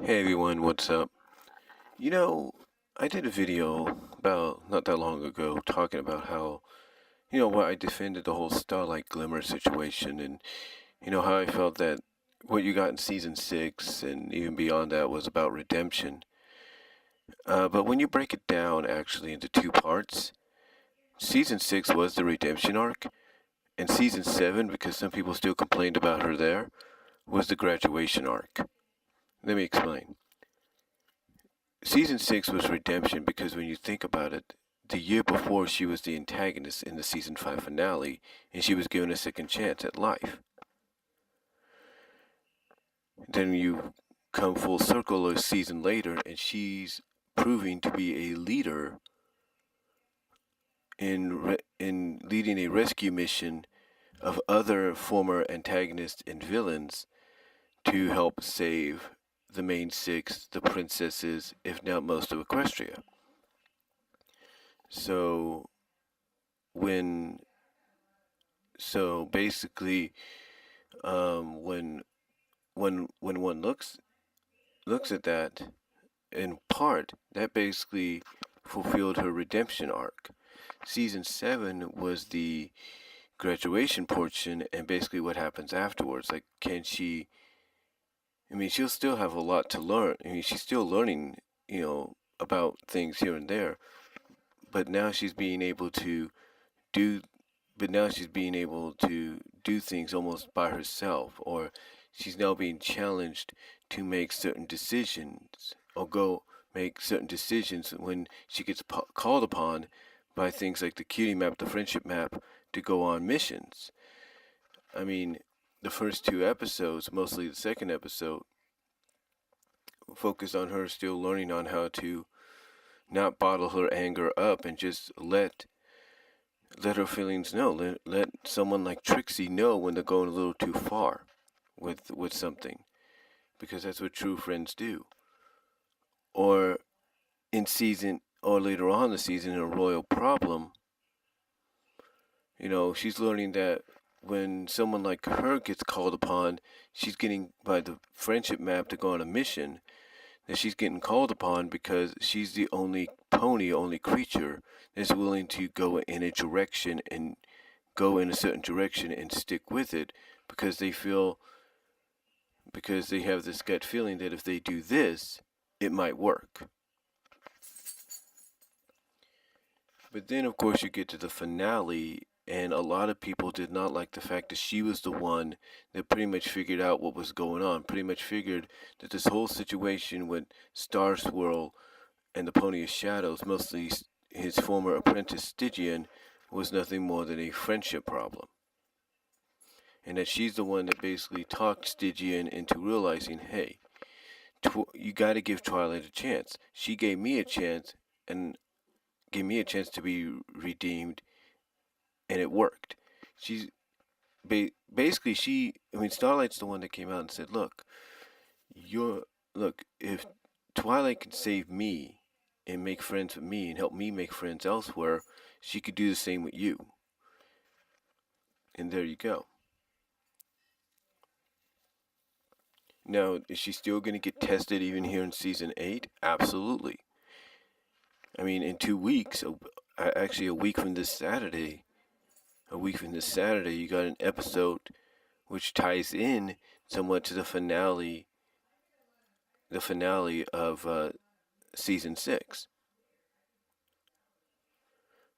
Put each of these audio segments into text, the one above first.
Hey everyone, what's up? You know, I did a video about not that long ago talking about how, why I defended the whole Starlight Glimmer situation and, how I felt that what you got in season 6 and even beyond that was about redemption. But when you break it down actually into two parts, season 6 was the redemption arc, and season 7, because some people still complained about her there, was the graduation arc. Let me explain. Season 6 was redemption because when you think about it, the year before she was the antagonist in the season 5 finale, and she was given a second chance at life. Then you come full circle a season later, and she's proving to be a leader in leading a rescue mission of other former antagonists and villains to help save the main six, the princesses, if not most of Equestria. So when so basically, when one looks at that, in part, that basically fulfilled her redemption arc. Season 7 was the graduation portion, and basically what happens afterwards. Like, can she? I mean, she'll still have a lot to learn. I mean, she's still learning, about things here and there. But now she's being able to do but now she's being able to do things almost by herself, or she's now being challenged to make certain decisions or go make certain decisions when she gets called upon by things like the cutie map, the friendship map, to go on missions. I mean, the first two episodes, mostly the second episode, focused on her still learning on how to not bottle her anger up and just let her feelings know. Let someone like Trixie know when they're going a little too far with something, because that's what true friends do. Or or later on in the season in a royal problem, she's learning that when someone like her gets called upon, she's getting by the friendship map to go on a mission. That she's getting called upon because she's the only pony, only creature that's willing to go in a direction and go in a certain direction and stick with it, because they have this gut feeling that if they do this, it might work. But then, of course, you get to the finale, and a lot of people did not like the fact that she was the one that pretty much figured out what was going on, pretty much figured that this whole situation with Star Swirl and the Pony of Shadows, mostly his former apprentice Stygian, was nothing more than a friendship problem. And that she's the one that basically talked Stygian into realizing, hey, you got to give Twilight a chance. She gave me a chance, and gave me a chance to be redeemed, and it worked. She's basically Starlight's the one that came out and said, you're look, if Twilight can save me and make friends with me and help me make friends elsewhere, she could do the same with you. And there you go. Now, is she still going to get tested even here in season 8? Absolutely. I mean, in 2 weeks, actually a week from this Saturday, you got an episode which ties in somewhat to the finale of season 6.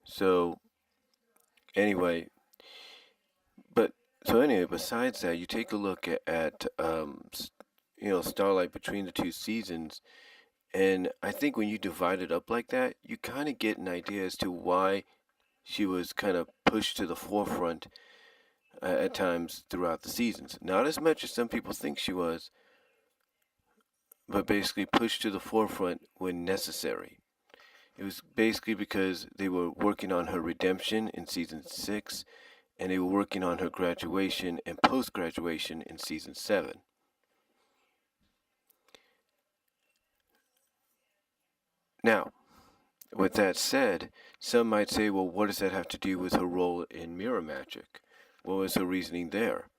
So anyway, besides that, you take a look at Starlight between the two seasons, and I think when you divide it up like that, you kind of get an idea as to why she was kind of pushed to the forefront at times throughout the seasons. Not as much as some people think she was, but basically pushed to the forefront when necessary. It was basically because they were working on her redemption in season 6, and they were working on her graduation and post graduation in season 7. Now, with that said, some might say, well, what does that have to do with her role in mirror magic? What was her reasoning there?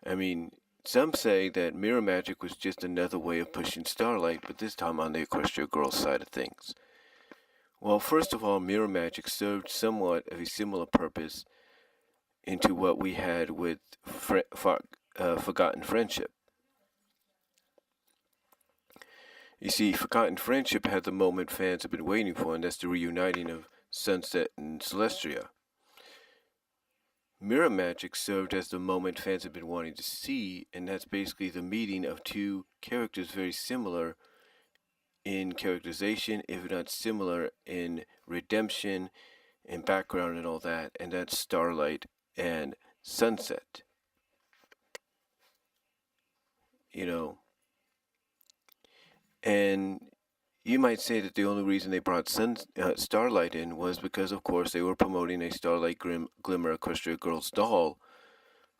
I mean, some say that mirror magic was just another way of pushing Starlight, but this time on the Equestria Girls side of things. Well, first of all, mirror magic served somewhat of a similar purpose into what we had with Forgotten Friendship. You see, Forgotten Friendship had the moment fans have been waiting for, and that's the reuniting of Sunset and Celestia. Mirror magic served as the moment fans have been wanting to see, and that's basically the meeting of two characters very similar in characterization, if not similar in redemption and background and all that, and that's Starlight and Sunset. You know, and you might say that the only reason they brought Starlight in was because, of course, they were promoting a Starlight Glimmer Equestria Girls doll,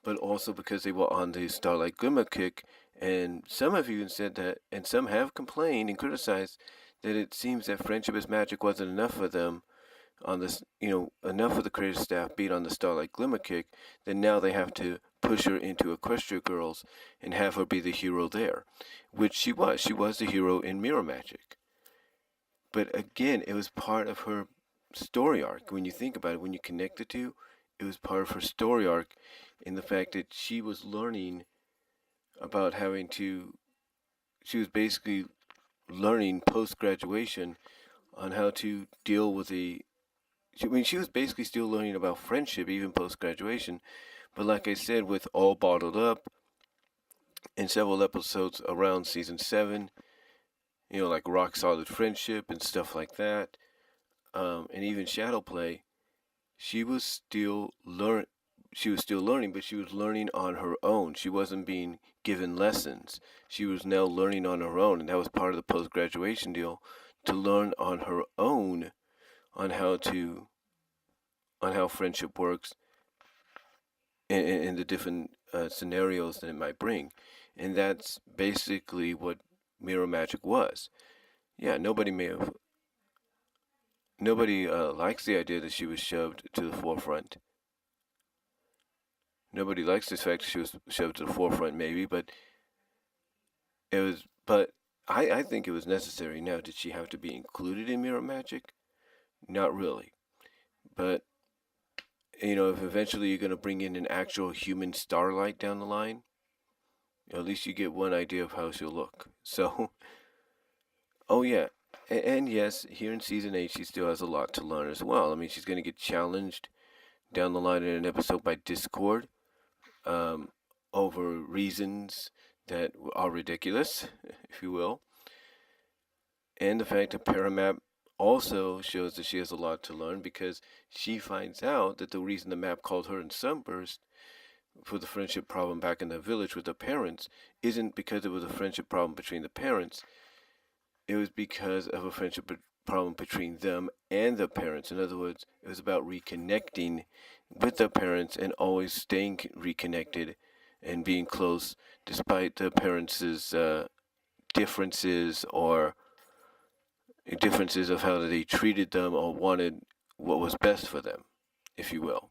but also because they were on the Starlight Glimmer kick. And some have even said that, and some have complained and criticized that it seems that Friendship is Magic wasn't enough for them on this, enough of the creative staff being on the Starlight Glimmer kick, then now they have to push her into Equestria Girls and have her be the hero there, which she was. She was the hero in Mirror Magic. But again, it was part of her story arc. When you think about it, when you connect the two, it was part of her story arc in the fact that she was learning about having to, she was basically learning post graduation on how to deal with she was basically still learning about friendship even post graduation. But like I said, with All Bottled Up in several episodes around season 7, like Rock Solid Friendship and stuff like that, and even Shadow Play, she was still learn. She was still learning, but she was learning on her own. She wasn't being given lessons. She was now learning on her own, and that was part of the post graduation deal, to learn on her own on how friendship works in the different scenarios that it might bring. And that's basically what mirror magic was. Yeah, nobody likes the idea that she was shoved to the forefront. Nobody likes the fact that she was shoved to the forefront, maybe, but I think it was necessary. Now, did she have to be included in mirror magic? Not really. But if eventually you're going to bring in an actual human Starlight down the line, at least you get one idea of how she'll look. So, oh yeah, and yes, here in season 8, she still has a lot to learn as well. I mean, she's going to get challenged down the line in an episode by Discord over reasons that are ridiculous, if you will. And the fact that Paramap also shows that she has a lot to learn, because she finds out that the reason the map called her in Sunburst for the friendship problem back in the village with the parents isn't because it was a friendship problem between the parents. It was because of a friendship problem between them and the parents. In other words, it was about reconnecting with the parents and always staying reconnected and being close despite the parents' differences or differences of how they treated them or wanted what was best for them, if you will.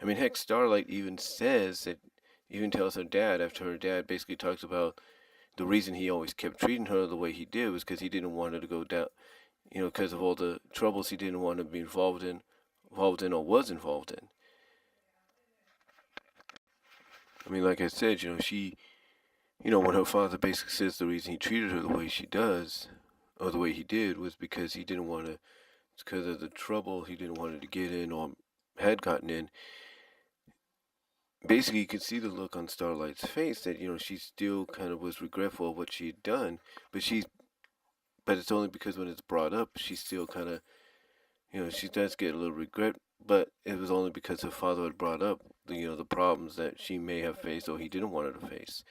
I mean, heck, Starlight even tells her dad, after her dad basically talks about the reason he always kept treating her the way he did was because he didn't want her to go down, because of all the troubles he didn't want to be involved in or was involved in. I mean, like I said, when her father basically says the reason he treated her the way she does, or the way he did, was because he didn't want to, it's because of the trouble he didn't want her to get in or had gotten in. Basically, you could see the look on Starlight's face that, she still kind of was regretful of what she had done, but it's only because when it's brought up, she still kind of, she does get a little regret, but it was only because her father had brought up the problems that she may have faced or he didn't want her to face.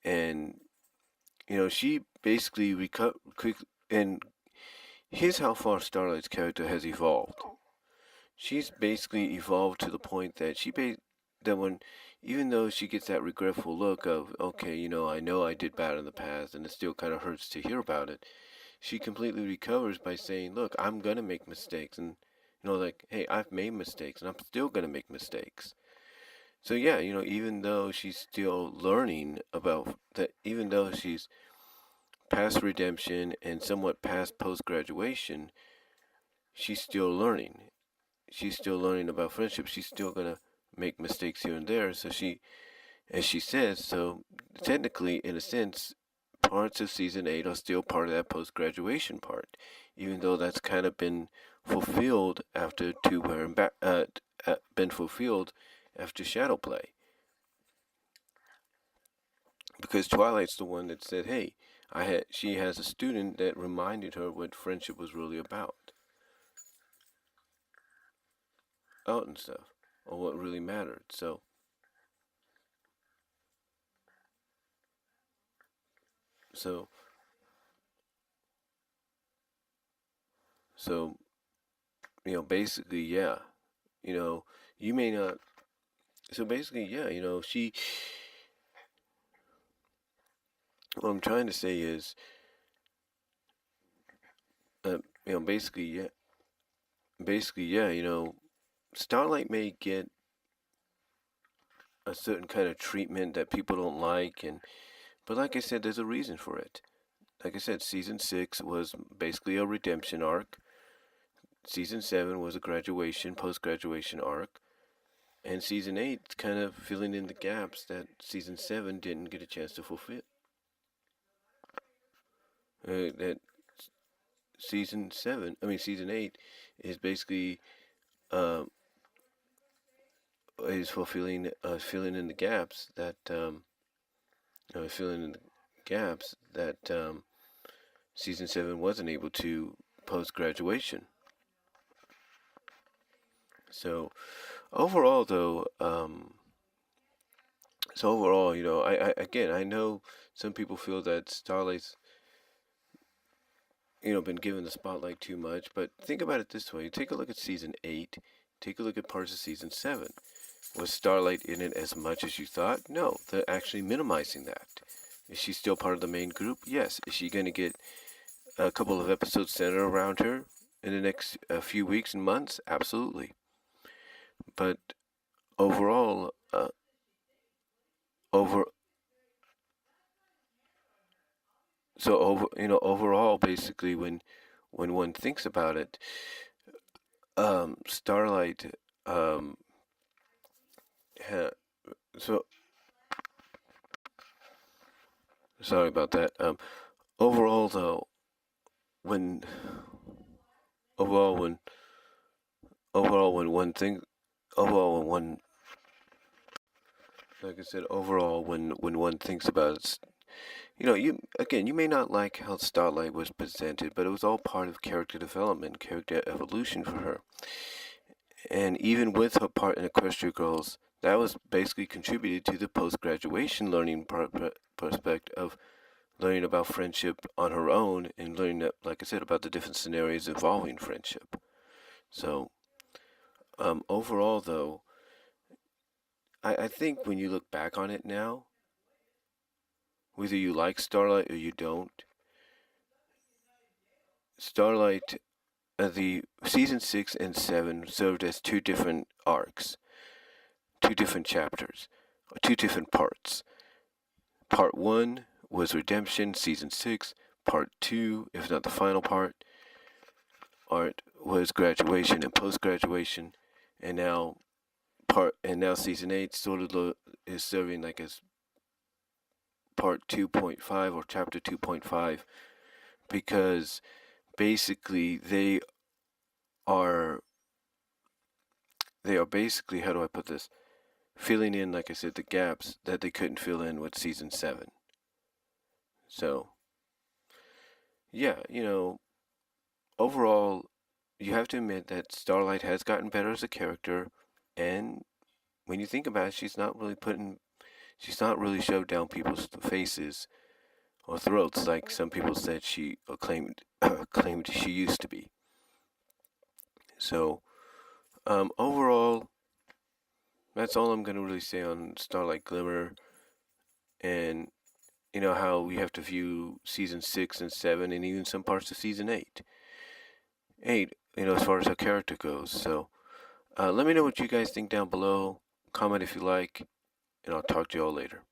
And, she basically and here's how far Starlight's character has evolved. She's basically evolved to the point that even though she gets that regretful look of, okay, I know I did bad in the past and it still kind of hurts to hear about it, she completely recovers by saying, look, I'm going to make mistakes. And, like, hey, I've made mistakes and I'm still going to make mistakes. So yeah, even though she's still learning about that, even though she's past redemption and somewhat past post graduation, she's still learning. She's still learning about friendship. She's still gonna make mistakes here and there. So she, as she says, so technically, in a sense, parts of season 8 are still part of that post graduation part, even though that's kind of been fulfilled after Two Were been fulfilled after Shadow Play. Because Twilight's the one that said, "Hey, she has a student that reminded her what friendship was really about, out and stuff, or what really mattered." So, so basically, yeah, you know, you may not. So basically, yeah, she. What I'm trying to say is, basically, yeah, Starlight may get a certain kind of treatment that people don't like, but like I said, there's a reason for it. Like I said, season 6 was basically a redemption arc. Season 7 was a post graduation arc. And season 8 kind of filling in the gaps that season 7 didn't get a chance to fulfill. That season 8 is basically uh, is fulfilling, filling in the gaps that, filling in the gaps that season 7 wasn't able to post graduation. So overall, though, I know some people feel that Starlight's, been given the spotlight too much, but think about it this way. Take a look at season 8, take a look at parts of season 7. Was Starlight in it as much as you thought? No, they're actually minimizing that. Is she still part of the main group? Yes. Is she going to get a couple of episodes centered around her in the next few weeks and months? Absolutely. But overall, over overall, basically, when one thinks about it, Starlight, um, ha- so sorry about that. Overall, though, when overall when overall when one thing overall when one like I said, overall when one thinks about it, you may not like how Starlight was presented, but it was all part of character development, character evolution for her. And even with her part in Equestria Girls, that was basically contributed to the post-graduation learning prospect of learning about friendship on her own and learning, like I said, about the different scenarios involving friendship. So, overall, though, I think when you look back on it now, whether you like Starlight or you don't, Starlight, the season 6 and 7 served as two different arcs, two different chapters, two different parts. Part 1 was Redemption, season 6. Part 2, if not the final art was graduation and post graduation, and now season 8 sort of is serving like as part 2.5 or chapter 2.5, because basically are they are basically, how do I put this, filling in, like I said, the gaps that they couldn't fill in with season 7. So yeah, overall, you have to admit that Starlight has gotten better as a character, and when you think about it, she's not really shoved down people's faces or throats like some people said she claimed claimed she used to be. So, overall, that's all I'm gonna really say on Starlight Glimmer, and how we have to view season 6 and 7, and even some parts of season 8. As far as her character goes. So, let me know what you guys think down below. comment if you like, and I'll talk to y'all later.